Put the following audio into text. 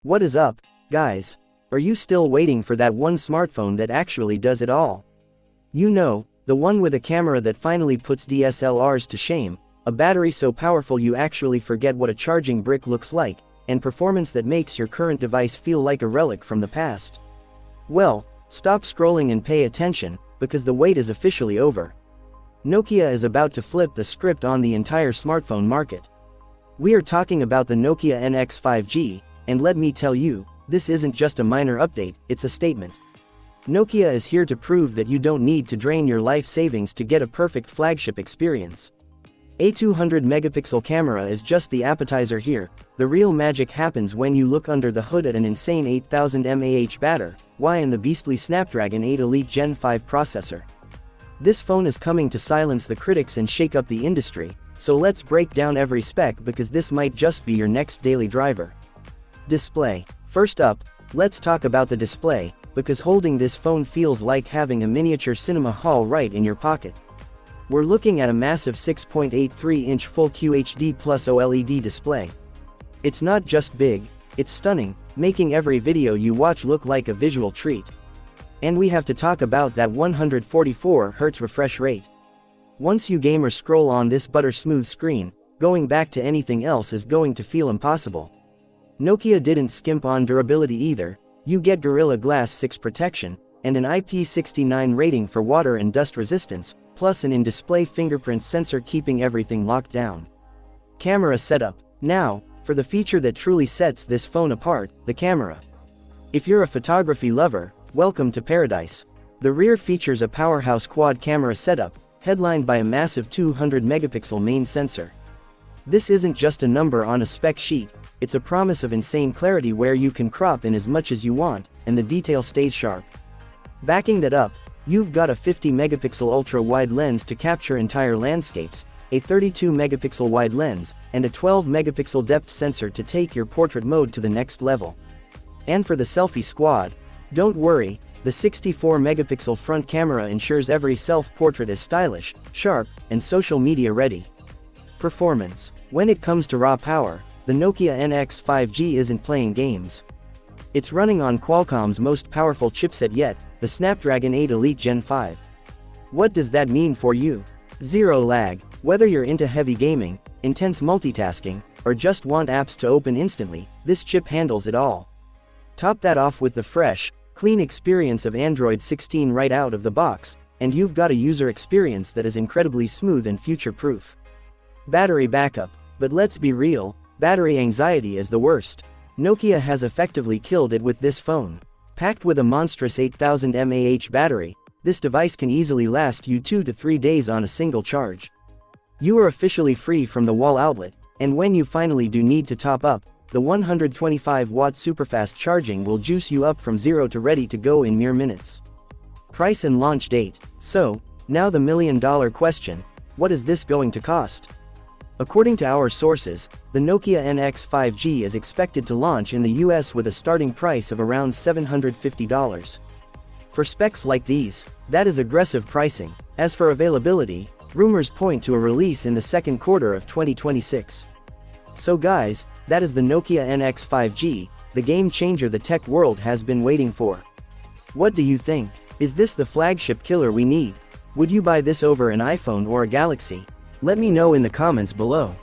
What is up, guys? Are you still waiting for that one smartphone that actually does it all? You know, the one with a camera that finally puts DSLRs to shame, a battery so powerful you actually forget what a charging brick looks like, and performance that makes your current device feel like a relic from the past. Well, stop scrolling and pay attention, because the wait is officially over. Nokia is about to flip the script on the entire smartphone market. We are talking about the Nokia NX 5G, and let me tell you, this isn't just a minor update, it's a statement. Nokia is here to prove that you don't need to drain your life savings to get a perfect flagship experience. A 200 megapixel camera is just the appetizer here. The real magic happens when you look under the hood at an insane 8000 mAh battery, and the beastly Snapdragon 8 Elite Gen 5 processor. This phone is coming to silence the critics and shake up the industry, so let's break down every spec because this might just be your next daily driver. Display. First up, let's talk about the display, because holding this phone feels like having a miniature cinema hall right in your pocket. We're looking at a massive 6.83-inch full QHD plus OLED display. It's not just big, it's stunning, making every video you watch look like a visual treat. And we have to talk about that 144Hz refresh rate. Once you gamers scroll on this butter-smooth screen, going back to anything else is going to feel impossible. Nokia didn't skimp on durability either. You get Gorilla Glass 6 protection, and an IP69 rating for water and dust resistance, plus an in-display fingerprint sensor keeping everything locked down. Camera setup. Now, for the feature that truly sets this phone apart, the camera. If you're a photography lover, welcome to paradise. The rear features a powerhouse quad camera setup, headlined by a massive 200 megapixel main sensor. This isn't just a number on a spec sheet, it's a promise of insane clarity where you can crop in as much as you want, and the detail stays sharp. Backing that up, you've got a 50 megapixel ultra-wide lens to capture entire landscapes, a 32 megapixel wide lens, and a 12 megapixel depth sensor to take your portrait mode to the next level. And for the selfie squad, don't worry, the 64 megapixel front camera ensures every self-portrait is stylish, sharp, and social media ready. Performance. When it comes to raw power, the Nokia NX 5G isn't playing games. It's running on Qualcomm's most powerful chipset yet, the Snapdragon 8 Elite Gen 5. What does that mean for you? Zero lag. Whether you're into heavy gaming, intense multitasking, or just want apps to open instantly, this chip handles it all. Top that off with the fresh, clean experience of Android 16 right out of the box, and you've got a user experience that is incredibly smooth and future-proof. Battery backup. But let's be real, battery anxiety is the worst. Nokia has effectively killed it with this phone. Packed with a monstrous 8000 mAh battery, this device can easily last you 2 to 3 days on a single charge. You are officially free from the wall outlet, and when you finally do need to top up, the 125-watt superfast charging will juice you up from 0 to ready to go in mere minutes. Price and launch date. So, now the million-dollar question, what is this going to cost? According to our sources, the Nokia NX 5G is expected to launch in the US with a starting price of around $750. For specs like these, that is aggressive pricing. As for availability, rumors point to a release in the second quarter of 2026. So guys, that is the Nokia NX 5G, the game changer the tech world has been waiting for. What do you think? Is this the flagship killer we need? Would you buy this over an iPhone or a Galaxy? Let me know in the comments below.